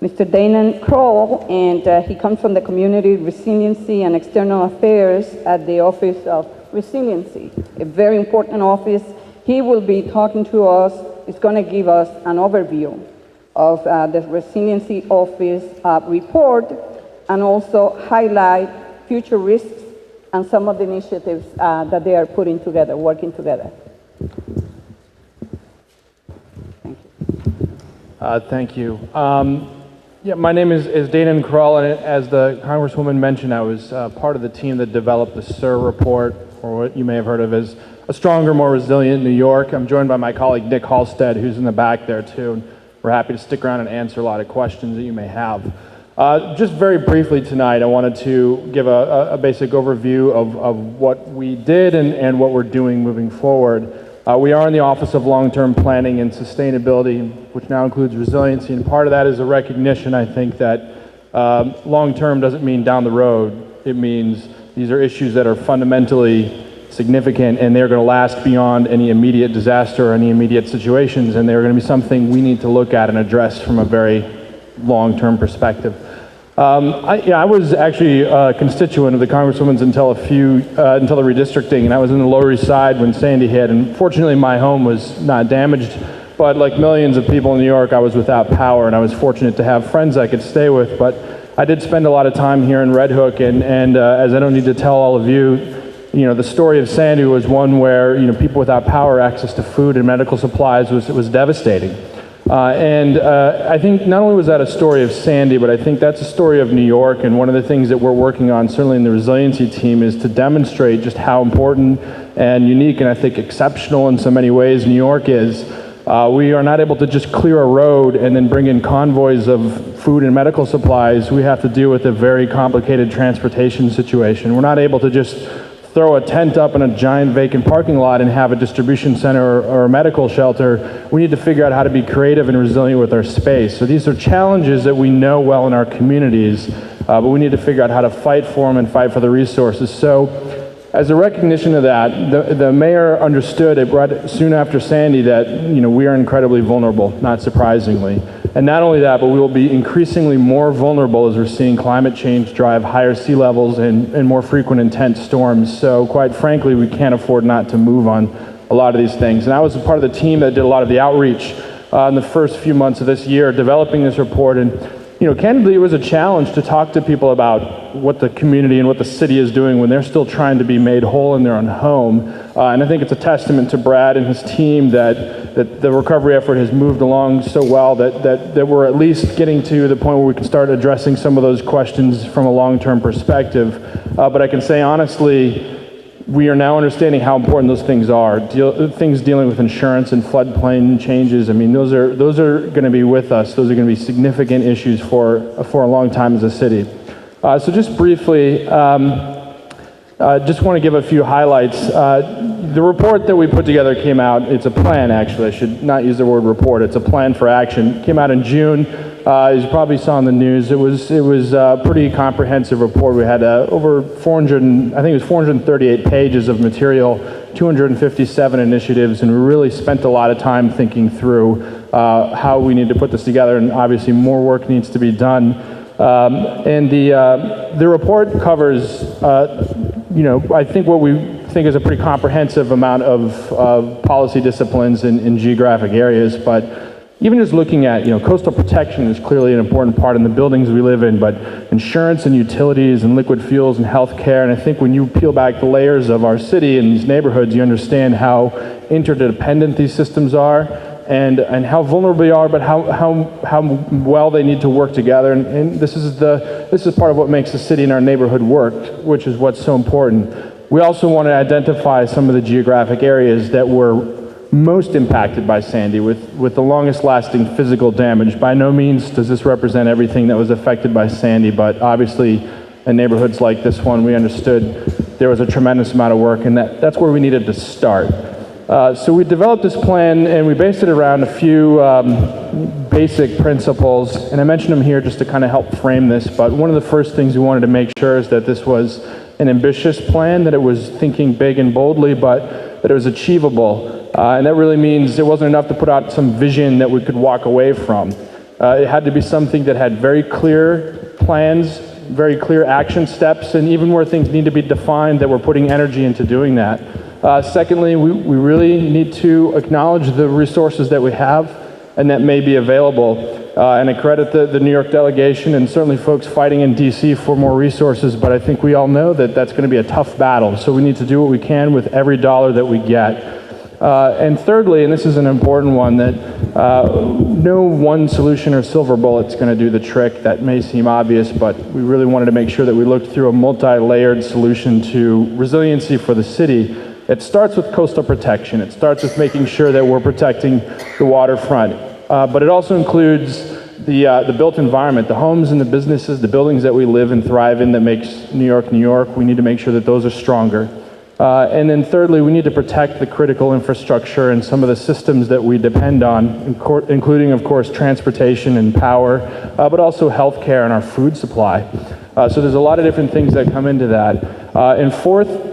Mr. Daynan Crull, and he comes from the Community Resiliency and External Affairs at the Office of Resiliency, a very important office. He will be talking to us. He's going to give us an overview of the Resiliency Office report and also highlight future risks and some of the initiatives that they are putting together, working together. Thank you. Yeah, my name is Daynan Crull, and as the Congresswoman mentioned, I was part of the team that developed the SIR report, or what you may have heard of as A Stronger, More Resilient New York. I'm joined by my colleague Nick Halstead, who's in the back there too, and we're happy to stick around and answer a lot of questions that you may have. Just very briefly tonight, I wanted to give a basic overview of what we did and what we're doing moving forward. We are in the Office of Long-Term Planning and Sustainability, which now includes resiliency, and part of that is a recognition, I think, that long-term doesn't mean down the road. It means these are issues that are fundamentally significant, and they're going to last beyond any immediate disaster or any immediate situations, and they're going to be something we need to look at and address from a very long-term perspective. I was actually a constituent of the Congresswoman's until the redistricting, and I was in the Lower East Side when Sandy hit, and fortunately my home was not damaged, but like millions of people in New York, I was without power, and I was fortunate to have friends I could stay with, but I did spend a lot of time here in Red Hook, and as I don't need to tell all of you, the story of Sandy was one where, people without power, access to food and medical supplies was devastating. I think not only was that a story of Sandy, but I think that's a story of New York, and one of the things that we're working on, certainly in the resiliency team, is to demonstrate just how important and unique and I think exceptional in so many ways New York is. We are not able to just clear a road and then bring in convoys of food and medical supplies. We have to deal with a very complicated transportation situation. We're not able to just throw a tent up in a giant vacant parking lot and have a distribution center or a medical shelter. We need to figure out how to be creative and resilient with our space. So these are challenges that we know well in our communities, but we need to figure out how to fight for them and fight for the resources. So as a recognition of that, the mayor understood it right soon after Sandy that we are incredibly vulnerable, not surprisingly. And not only that, but we will be increasingly more vulnerable as we're seeing climate change drive higher sea levels and more frequent intense storms. So quite frankly, we can't afford not to move on a lot of these things. And I was a part of the team that did a lot of the outreach in the first few months of this year, developing this report. And candidly, it was a challenge to talk to people about what the community and what the city is doing when they're still trying to be made whole in their own home. And I think it's a testament to Brad and his team that the recovery effort has moved along so well that we're at least getting to the point where we can start addressing some of those questions from a long-term perspective. But I can say honestly, we are now understanding how important those things are. Things dealing with insurance and floodplain changes. I mean, those are going to be with us. Those are going to be significant issues for a long time as a city. So just briefly, just want to give a few highlights. The report that we put together came out. It's a plan, actually. I should not use the word report. It's a plan for action. It came out in June. As you probably saw in the news, it was a pretty comprehensive report. We had over 438 pages of material, 257 initiatives, and we really spent a lot of time thinking through how we need to put this together, and obviously more work needs to be done. And the report covers, I think what we think is a pretty comprehensive amount of policy disciplines in geographic areas, but even just looking at, coastal protection is clearly an important part in the buildings we live in, but insurance and utilities and liquid fuels and healthcare, and I think when you peel back the layers of our city and these neighborhoods, you understand how interdependent these systems are and how vulnerable they are, but how well they need to work together. And this is part of what makes the city and our neighborhood work, which is what's so important. We also want to identify some of the geographic areas that were most impacted by Sandy with the longest lasting physical damage. By no means does this represent everything that was affected by Sandy, but obviously in neighborhoods like this one, we understood there was a tremendous amount of work, and that's where we needed to start. So we developed this plan, and we based it around a few basic principles, and I mentioned them here just to kind of help frame this, but one of the first things we wanted to make sure is that this was an ambitious plan, that it was thinking big and boldly, but that it was achievable. And that really means it wasn't enough to put out some vision that we could walk away from. It had to be something that had very clear plans, very clear action steps, and even where things need to be defined, that we're putting energy into doing that. Secondly, we really need to acknowledge the resources that we have and that may be available. And I credit the New York delegation and certainly folks fighting in DC for more resources, but I think we all know that that's going to be a tough battle. So we need to do what we can with every dollar that we get. And thirdly, and this is an important one, that no one solution or silver bullet's going to do the trick. That may seem obvious, but we really wanted to make sure that we looked through a multi-layered solution to resiliency for the city. It starts with coastal protection. It starts with making sure that we're protecting the waterfront. But it also includes the built environment, the homes and the businesses, the buildings that we live and thrive in that makes New York, New York. We need to make sure that those are stronger. And then thirdly, we need to protect the critical infrastructure and some of the systems that we depend on, including, of course, transportation and power, but also healthcare and our food supply. So there's a lot of different things that come into that. And fourth,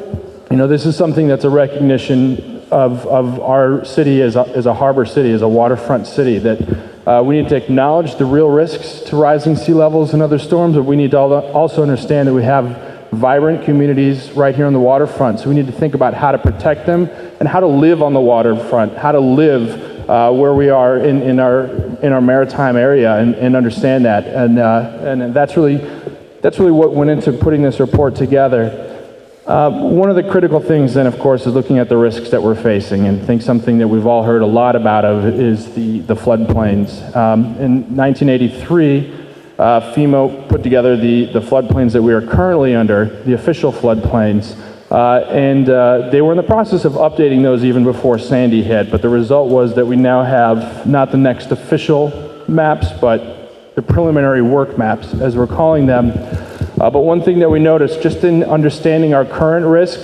this is something that's a recognition of our city as a harbor city, as a waterfront city, that we need to acknowledge the real risks to rising sea levels and other storms, but we need to also understand that we have vibrant communities right here on the waterfront. So we need to think about how to protect them and how to live on the waterfront, how to live where we are in our maritime area and understand that. And that's really what went into putting this report together. One of the critical things then, of course, is looking at the risks that we're facing, and I think something that we've all heard a lot about is the floodplains. In 1983, FEMA put together the floodplains that we are currently under, the official floodplains, and they were in the process of updating those even before Sandy hit, but the result was that we now have not the next official maps, but the preliminary work maps, as we're calling them. But one thing that we noticed, just in understanding our current risk,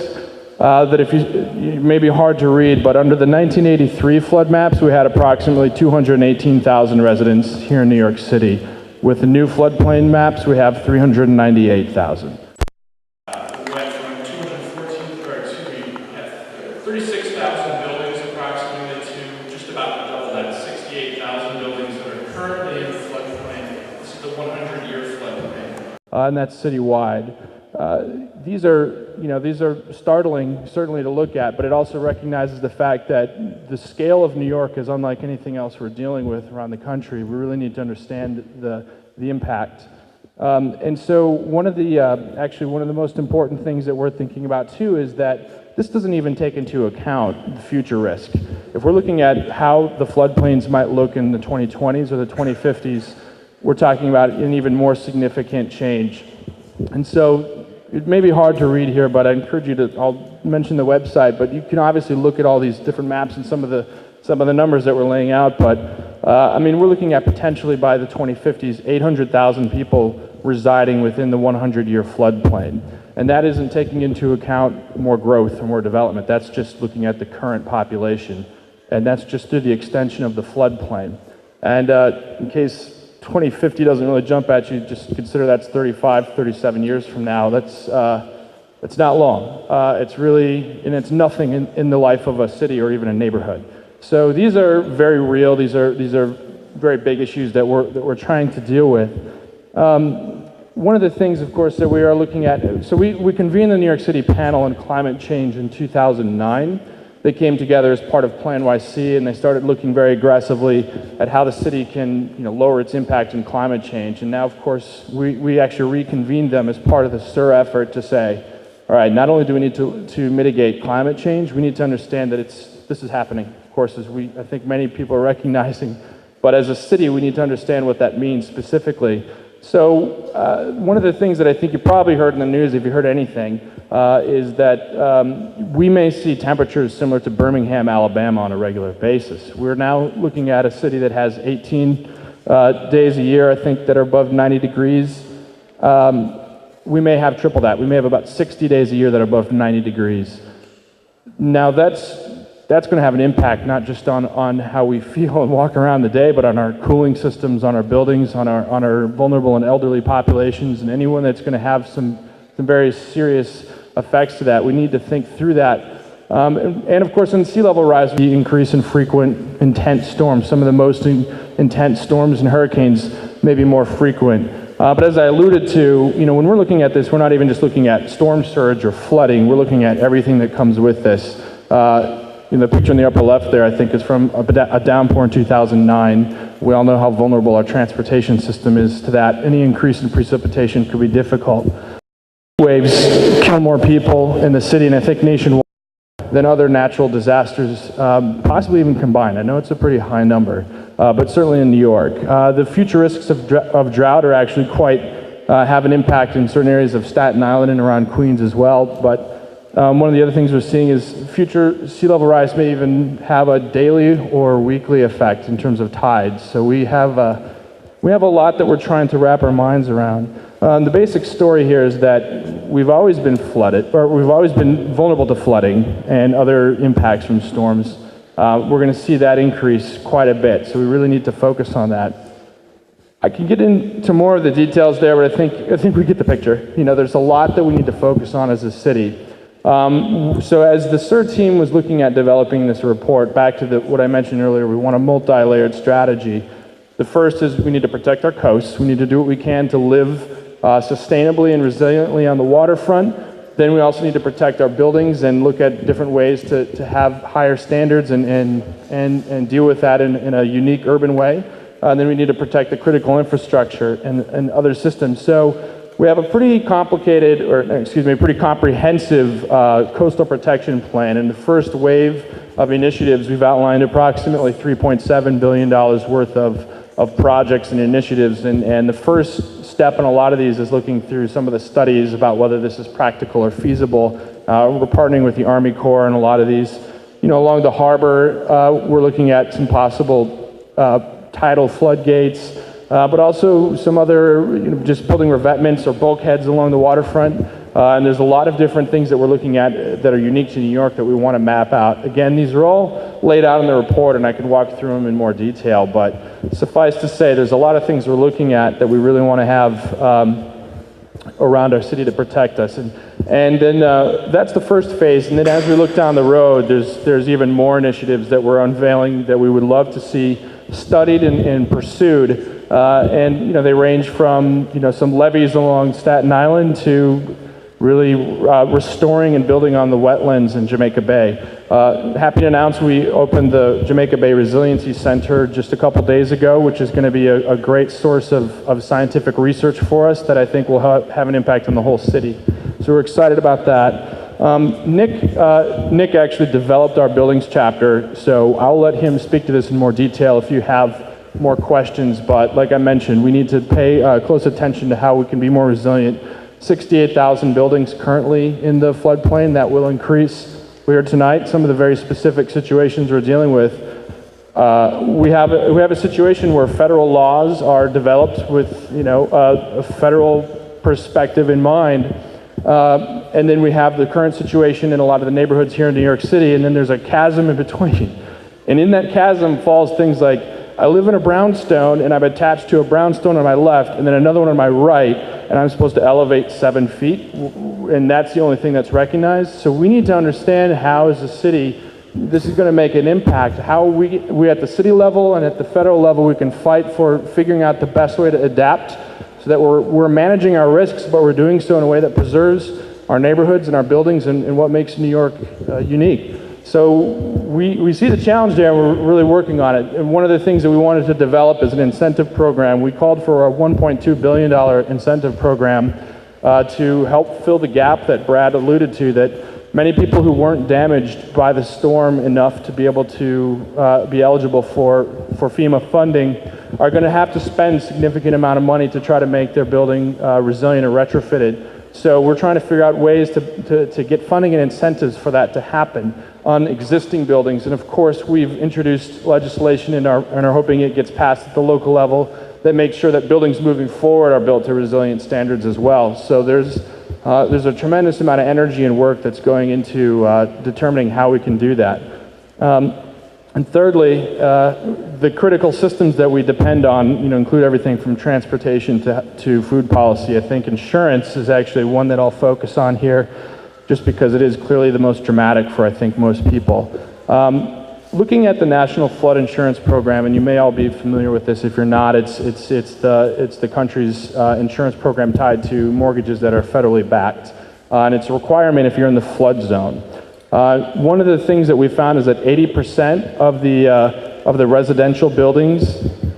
that it may be hard to read, but under the 1983 flood maps, we had approximately 218,000 residents here in New York City. With the new floodplain maps, we have 398,000. We went from 36,000 buildings approximately to just about double that, 68,000 buildings that are currently in the floodplain. This is the 100-year floodplain. And that's citywide. These are startling, certainly, to look at, but it also recognizes the fact that the scale of New York is unlike anything else we're dealing with around the country. We really need to understand the impact. And so one of the most important things that we're thinking about too is that this doesn't even take into account the future risk. If we're looking at how the floodplains might look in the 2020s or the 2050s, we're talking about an even more significant change. And so it may be hard to read here, but I encourage you to, I'll mention the website, but you can obviously look at all these different maps and some of the numbers that we're laying out, but we're looking at potentially by the 2050s, 800,000 people residing within the 100-year floodplain. And that isn't taking into account more growth or more development. That's just looking at the current population. And that's just through the extension of the floodplain. And in case 2050 doesn't really jump at you, just consider that's 35, 37 years from now. That's not long. It's nothing in the life of a city or even a neighborhood. So these are very real. These are very big issues that we're trying to deal with. One of the things, of course, that we are looking at, so we convened the New York City panel on climate change in 2009. They came together as part of Plan NYC, and they started looking very aggressively at how the city can lower its impact in climate change. And now, of course, we actually reconvened them as part of the SIR effort to say, all right, not only do we need to mitigate climate change, we need to understand that this is happening, of course, as I think many people are recognizing. But as a city, we need to understand what that means specifically. So one of the things that I think you probably heard in the news, if you heard anything, is that we may see temperatures similar to Birmingham, Alabama on a regular basis. We're now looking at a city that has 18 days a year, I think, that are above 90 degrees. We may have triple that. We may have about 60 days a year that are above 90 degrees. Now that's going to have an impact not just on how we feel and walk around the day, but on our cooling systems, on our buildings, on our vulnerable and elderly populations, and anyone that's going to have some very serious effects to that. We need to think through that And of course, in sea level rise, the increase in frequent intense storms. Some of the most intense storms and hurricanes may be more frequent. But as I alluded to, when we're looking at this, we're not even just looking at storm surge or flooding. We're looking at everything that comes with this. The picture in the upper left there, I think, is from a downpour in 2009. We all know how vulnerable our transportation system is to that. Any increase in precipitation could be difficult. Waves kill more people in the city, and I think nationwide, than other natural disasters, possibly even combined. I know it's a pretty high number, but certainly in New York. The future risks of drought are actually quite, have an impact in certain areas of Staten Island and around Queens as well, but one of the other things we're seeing is future sea level rise may even have a daily or weekly effect in terms of tides. So we have a lot that we're trying to wrap our minds around. The basic story here is that we've always been flooded, or we've always been vulnerable to flooding and other impacts from storms. We're going to see that increase quite a bit, so we really need to focus on that. I can get into more of the details there, but I think we get the picture. There's a lot that we need to focus on as a city. So as the SIR team was looking at developing this report, back to what I mentioned earlier, we want a multi-layered strategy. The first is we need to protect our coasts. We need to do what we can to live sustainably and resiliently on the waterfront. Then we also need to protect our buildings and look at different ways to have higher standards and deal with that in a unique urban way. Then we need to protect the critical infrastructure and other systems. So we have a pretty complicated, pretty comprehensive coastal protection plan. In the first wave of initiatives, we've outlined approximately $3.7 billion worth of projects and initiatives. And the first step in a lot of these is looking through some of the studies about whether this is practical or feasible. We're partnering with the Army Corps on a lot of these. Along the harbor, we're looking at some possible tidal floodgates, but also some other, just building revetments or bulkheads along the waterfront. And there's a lot of different things that we're looking at that are unique to New York that we want to map out. Again, these are all laid out in the report, and I could walk through them in more detail, but suffice to say, there's a lot of things we're looking at that we really want to have around our city to protect us. And then that's the first phase, and then as we look down the road, there's even more initiatives that we're unveiling that we would love to see studied and pursued. And they range from some levees along Staten Island to really restoring and building on the wetlands in Jamaica Bay. Happy to announce we opened the Jamaica Bay Resiliency Center just a couple days ago, which is going to be a great source of scientific research for us that I think will have an impact on the whole city. So we're excited about that. Nick actually developed our buildings chapter, so I'll let him speak to this in more detail if you have more questions, but like I mentioned, we need to pay close attention to how we can be more resilient. 68,000 buildings currently in the floodplain. That will increase. We heard tonight some of the very specific situations we're dealing with. We have a situation where federal laws are developed with a federal perspective in mind, and then we have the current situation in a lot of the neighborhoods here in New York City, and then there's a chasm in between. And in that chasm falls things like, I live in a brownstone and I'm attached to a brownstone on my left and then another one on my right, and I'm supposed to elevate 7 feet, and that's the only thing that's recognized. So we need to understand how, as a city, this is going to make an impact. How we at the city level and at the federal level, we can fight for figuring out the best way to adapt so that we're managing our risks, but we're doing so in a way that preserves our neighborhoods and our buildings and what makes New York unique. So we see the challenge there, and we're really working on it. And one of the things that we wanted to develop is an incentive program. We called for a $1.2 billion incentive program to help fill the gap that Brad alluded to, that many people who weren't damaged by the storm enough to be able to be eligible for FEMA funding are going to have to spend a significant amount of money to try to make their building resilient or retrofitted. So we're trying to figure out ways to get funding and incentives for that to happen on existing buildings. And of course, we've introduced legislation and are hoping it gets passed at the local level that makes sure that buildings moving forward are built to resilient standards as well. So there's a tremendous amount of energy and work that's going into determining how we can do that. And thirdly, the critical systems that we depend on, include everything from transportation to food policy. I think insurance is actually one that I'll focus on here. just because it is clearly the most dramatic for, I think, most people. Looking at the National Flood Insurance Program, and you may all be familiar with this. If you're not, it's the country's insurance program tied to mortgages that are federally backed, and it's a requirement if you're in the flood zone. One of the things that we found is that 80% of the residential buildings,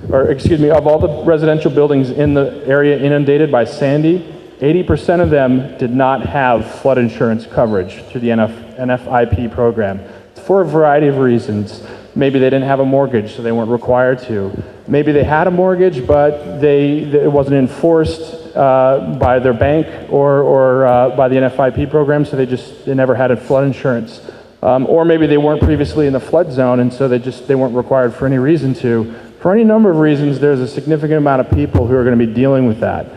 or excuse me, of all the residential buildings in the area inundated by Sandy, 80% of them did not have flood insurance coverage through the NFIP program. For a variety of reasons. Maybe they didn't have a mortgage, so they weren't required to. Maybe they had a mortgage, but it wasn't enforced by their bank or by the NFIP program, so they never had a flood insurance. Or maybe they weren't previously in the flood zone, and so they weren't required for any reason to. For any number of reasons, there's a significant amount of people who are going to be dealing with that.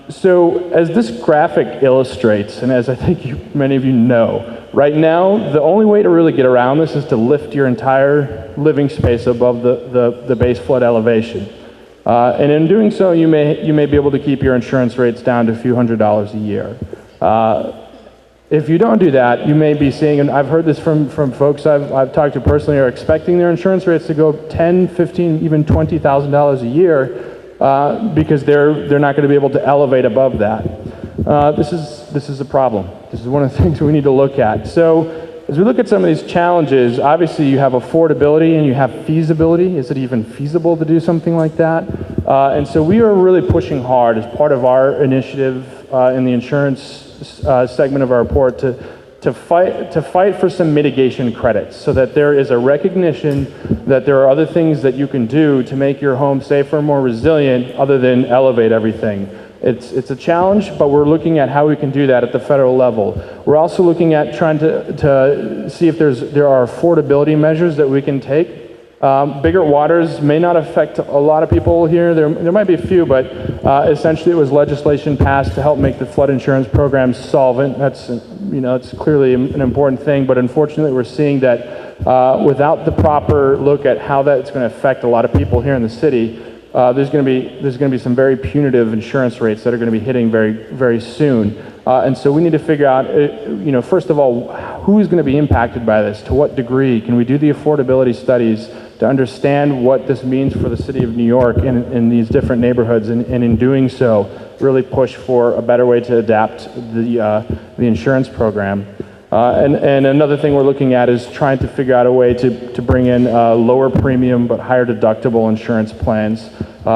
So as this graphic illustrates, and as I think many of you know, right now, the only way to really get around this is to lift your entire living space above the base flood elevation. And in doing so, you may be able to keep your insurance rates down to a few $100s a year. If you don't do that, you may be seeing, and I've heard this from folks I've talked to personally, are expecting their insurance rates to go $10,000, $15,000, even $20,000 a year because they're not going to be able to elevate above that. This is a problem. This is one of the things we need to look at. So as we look at some of these challenges, obviously you have affordability and you have feasibility. Is it even feasible to do something like that? And so we are really pushing hard as part of our initiative in the insurance segment of our report to fight for some mitigation credits so that there is a recognition that there are other things that you can do to make your home safer, more resilient, other than elevate everything. It's a challenge, but we're looking at how we can do that at the federal level. We're also looking at trying to see if there are affordability measures that we can take. Bigger waters may not affect a lot of people here. There might be a few, but essentially it was legislation passed to help make the flood insurance program solvent. It's clearly an important thing, but unfortunately we're seeing that without the proper look at how that's going to affect a lot of people here in the city, there's going to be some very punitive insurance rates that are going to be hitting very, very soon. And so we need to figure out, first of all, who is going to be impacted by this? To what degree? Can we do the affordability studies to understand what this means for the city of New York in these different neighborhoods, and in doing so, really push for a better way to adapt the insurance program. And another thing we're looking at is trying to figure out a way to bring in lower premium but higher deductible insurance plans,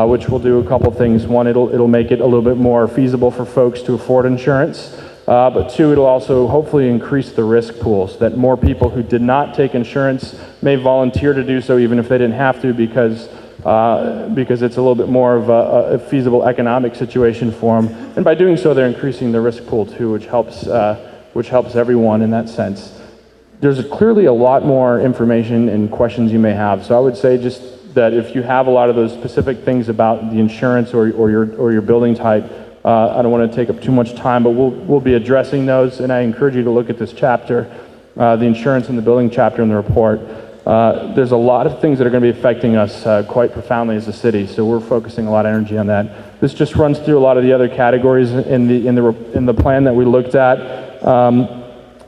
which will do a couple things. One, it'll make it a little bit more feasible for folks to afford insurance. But two, it'll also hopefully increase the risk pool so that more people who did not take insurance may volunteer to do so even if they didn't have to, because it's a little bit more of a feasible economic situation for them. And by doing so, they're increasing the risk pool too, which helps everyone in that sense. There's clearly a lot more information and questions you may have. So I would say just that if you have a lot of those specific things about the insurance or your building type, I don't want to take up too much time, but we'll be addressing those, and I encourage you to look at this chapter, the insurance and the building chapter in the report. There's a lot of things that are going to be affecting us quite profoundly as a city, so we're focusing a lot of energy on that. This just runs through a lot of the other categories in the plan that we looked at.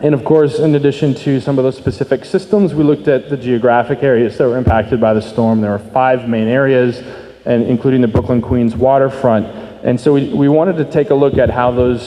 And of course, in addition to some of those specific systems, we looked at the geographic areas that were impacted by the storm. There were 5 main areas, and including the Brooklyn Queens waterfront. And so we wanted to take a look at how those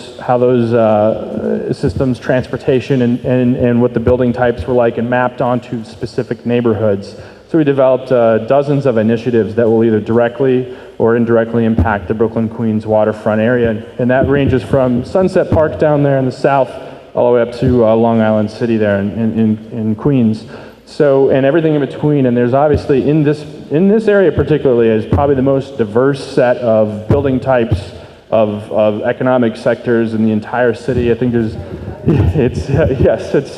systems, transportation, and what the building types were like, and mapped onto specific neighborhoods. So we developed dozens of initiatives that will either directly or indirectly impact the Brooklyn Queens waterfront area. And that ranges from Sunset Park down there in the south all the way up to Long Island City there in Queens. So, and everything in between. And there's obviously, in this area particularly, is probably the most diverse set of building types of economic sectors in the entire city. I think there's, it's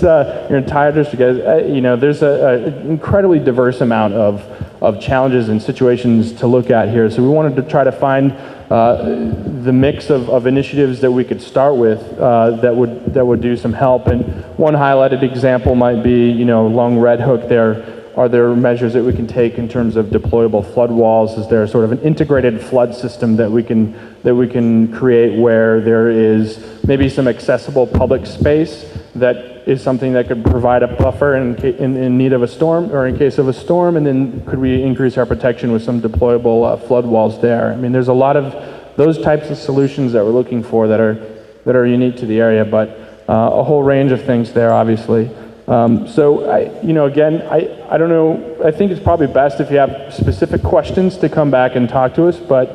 your entire district. There's an incredibly diverse amount of challenges and situations to look at here. So we wanted to try to find the mix of initiatives that we could start with that would do some help. And one highlighted example might be, along Red Hook there, Are there measures that we can take in terms of deployable flood walls? Is there sort of an integrated flood system that we can create where there is maybe some accessible public space that is something that could provide a buffer in need of a storm, or in case of a storm, and then could we increase our protection with some deployable flood walls there? I mean, there's a lot of those types of solutions that we're looking for that are unique to the area, but a whole range of things there, obviously. So, again, I don't know, I think it's probably best if you have specific questions to come back and talk to us, but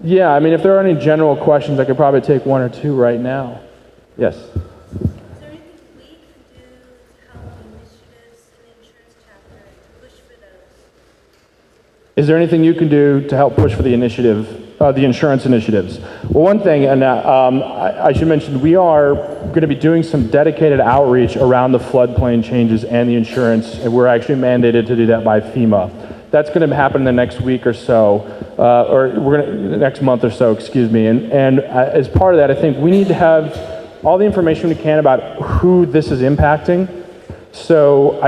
yeah, I mean, if there are any general questions, I could probably take one or two right now. Yes? Is there anything we can do to help initiatives in the insurance chapter to push for those? Is there anything you can do to help push for the initiative, the insurance initiatives? Well, one thing, and I should mention, we are going to be doing some dedicated outreach around the floodplain changes and the insurance, and we're actually mandated to do that by FEMA. That's going to happen in the next week or so, next month or so, excuse me. And as part of that, I think we need to have all the information we can about who this is impacting. So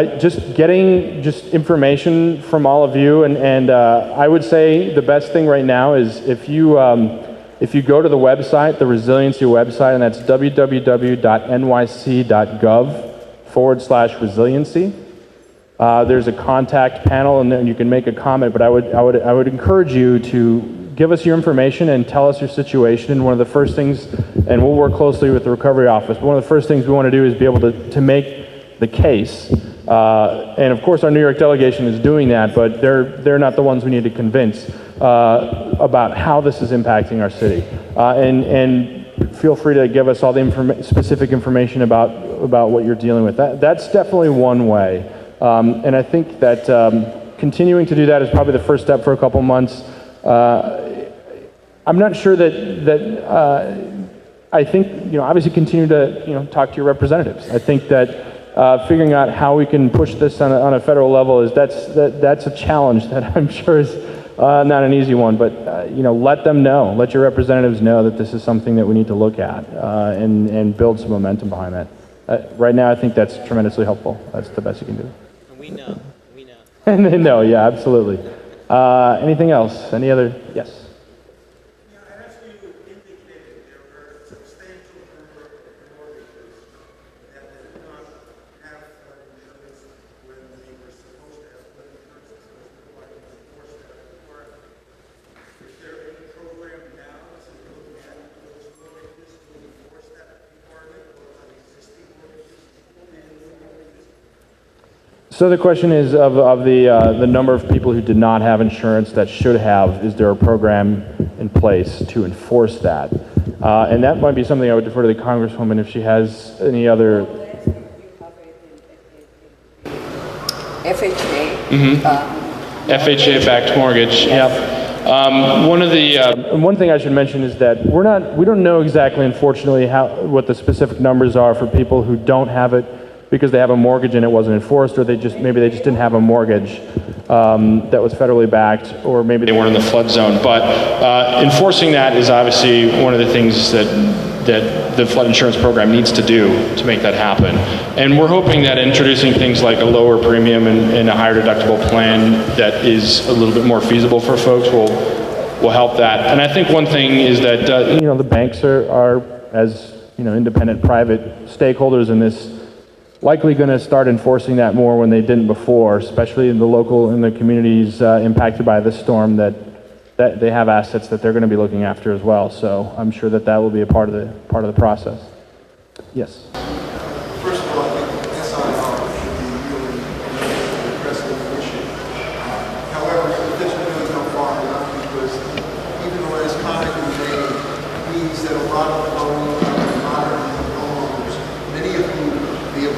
getting information from all of you, and I would say the best thing right now is if you go to the website, the resiliency website, and that's www.nyc.gov/resiliency. There's a contact panel, and then you can make a comment. But I would encourage you to give us your information and tell us your situation. And one of the first things, and we'll work closely with the recovery office, but one of the first things we want to do is be able to make the case. And of course, our New York delegation is doing that, but they're not the ones we need to convince about how this is impacting our city. And feel free to give us all the specific information about what you're dealing with. That's definitely one way. And I think that continuing to do that is probably the first step for a couple months. I'm not sure that I think, obviously continue to, talk to your representatives. I think that figuring out how we can push this on a federal level that's a challenge that I'm sure is not an easy one, but, let them know, let your representatives know that this is something that we need to look at and build some momentum behind that. Right now, I think that's tremendously helpful. That's the best you can do. And we know. And they know, yeah, absolutely. Anything else? Any other? Yes. Yeah, as you indicated, there were a substantial number of mortgages that did not have flood insurance when they were supposed to have flood insurance. It was required to enforce that requirement. Is there any program now to look at those mortgages to enforce that requirement, or on existing mortgages? So the question is of the number of people who did not have insurance that should have, is there a program in place to enforce that? And that might be something I would defer to the Congresswoman if she has any other. FHA. FHA-backed mortgage. Yes. Yep. One thing I should mention is that we don't know exactly, unfortunately, what the specific numbers are for people who don't have it because they have a mortgage and it wasn't enforced, or maybe they just didn't have a mortgage that was federally backed, or maybe they weren't in the flood zone. But enforcing that is obviously one of the things that the flood insurance program needs to do to make that happen. And we're hoping that introducing things like a lower premium and a higher deductible plan that is a little bit more feasible for folks will help that. And I think one thing is that the banks are as independent private stakeholders in this, likely going to start enforcing that more when they didn't before, especially in the communities impacted by this storm, that they have assets that they're going to be looking after as well. So I'm sure that will be a part of the process. Yes. First of all, I think SIR should be really addressing the issue. However, it doesn't really go far enough, because even the last comment you made means that a lot of modern homeowners, many of whom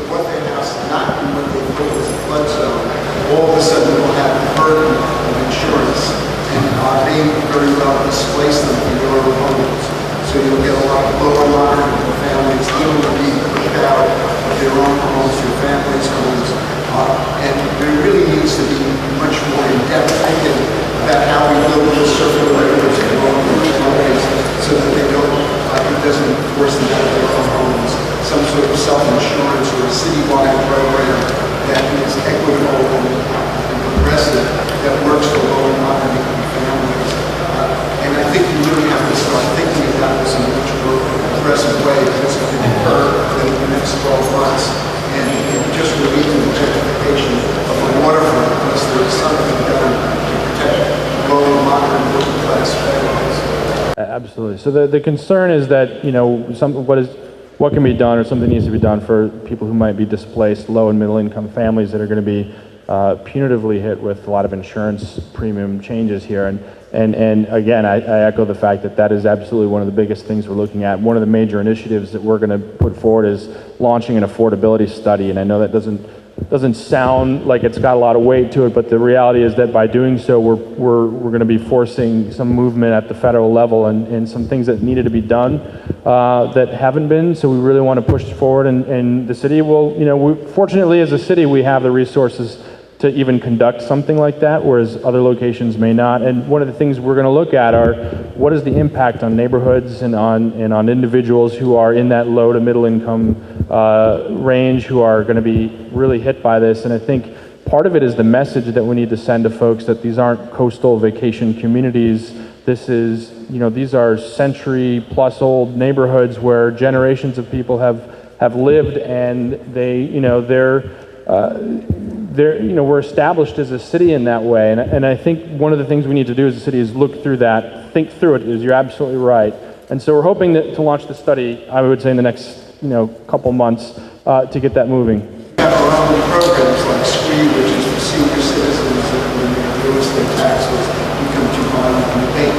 bought their house not in what they thought was a flood zone, all of a sudden will have the burden of insurance, and may very well displace them from your homes. So you'll get a lot of lower moderate families literally being pushed out of their own homes, their families' homes, and there really needs to be much more in-depth thinking about how we build those circulators and all those ways so that they don't, it doesn't force them out of their own homes. Some sort of self-insurance or a citywide program that is equitable and progressive, that works for low and moderate income families. And I think you really have to start thinking about this in a much more aggressive way, because it can occur within the next 12 months. And just relieving the gentrification of the waterfront, unless there is something done to protect low and moderate working class families. Absolutely. So the concern is that, you know, what can be done, or something needs to be done for people who might be displaced, low and middle income families that are going to be punitively hit with a lot of insurance premium changes here. And again, I echo the fact that is absolutely one of the biggest things we're looking at. One of the major initiatives that we're going to put forward is launching an affordability study. And I know that doesn't sound like it's got a lot of weight to it, but the reality is that by doing so, we're going to be forcing some movement at the federal level and some things that needed to be done that haven't been. So we really want to push forward, and the city will, you know, fortunately as a city, we have the resources to even conduct something like that, whereas other locations may not. And one of the things we're going to look at are what is the impact on neighborhoods and on individuals who are in that low to middle income range, who are going to be really hit by this. And I think part of it is the message that we need to send to folks that these aren't coastal vacation communities. This is, you know, these are century plus old neighborhoods where generations of people have lived, and they, you know, we're established as a city in that way. And I think one of the things we need to do as a city is look through that, think through it, is you're absolutely right. And so we're hoping to launch the study, I would say, in the next, you know, couple months to get that moving. We have our own programs like SWE, which is for senior citizens, that when their real estate taxes become too high and pay.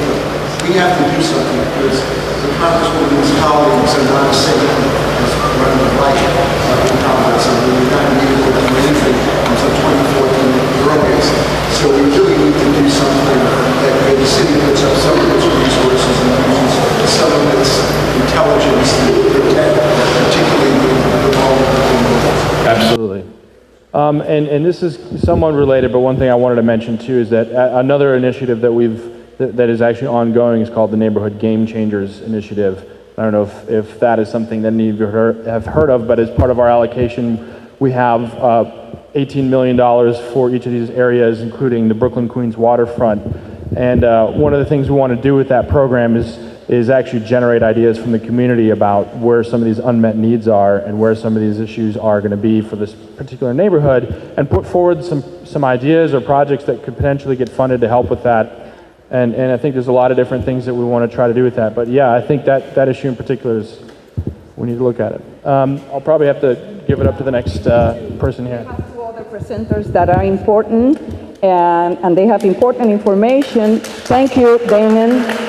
We have to do something, because the Congresswoman's colleagues are not saying as running the light in Congress, and we're not able to do anything until 2014 at the earliest. So we really need to do something that the city puts up some of its resources and uses some of its intelligence to protect, particularly the vulnerable. Absolutely. And this is somewhat related, but one thing I wanted to mention too is that another initiative that is actually ongoing is called the Neighborhood Game Changers Initiative. I don't know if that is something that any of you have heard of, but as part of our allocation, we have $18 million for each of these areas, including the Brooklyn Queens waterfront. And one of the things we want to do with that program is actually generate ideas from the community about where some of these unmet needs are and where some of these issues are going to be for this particular neighborhood, and put forward some ideas or projects that could potentially get funded to help with that. And I think there's a lot of different things that we want to try to do with that. But yeah, I think that issue in particular is, we need to look at it. I'll probably have to give it up to the next person here. We have two other presenters that are important, and they have important information. Thank you, Daynan.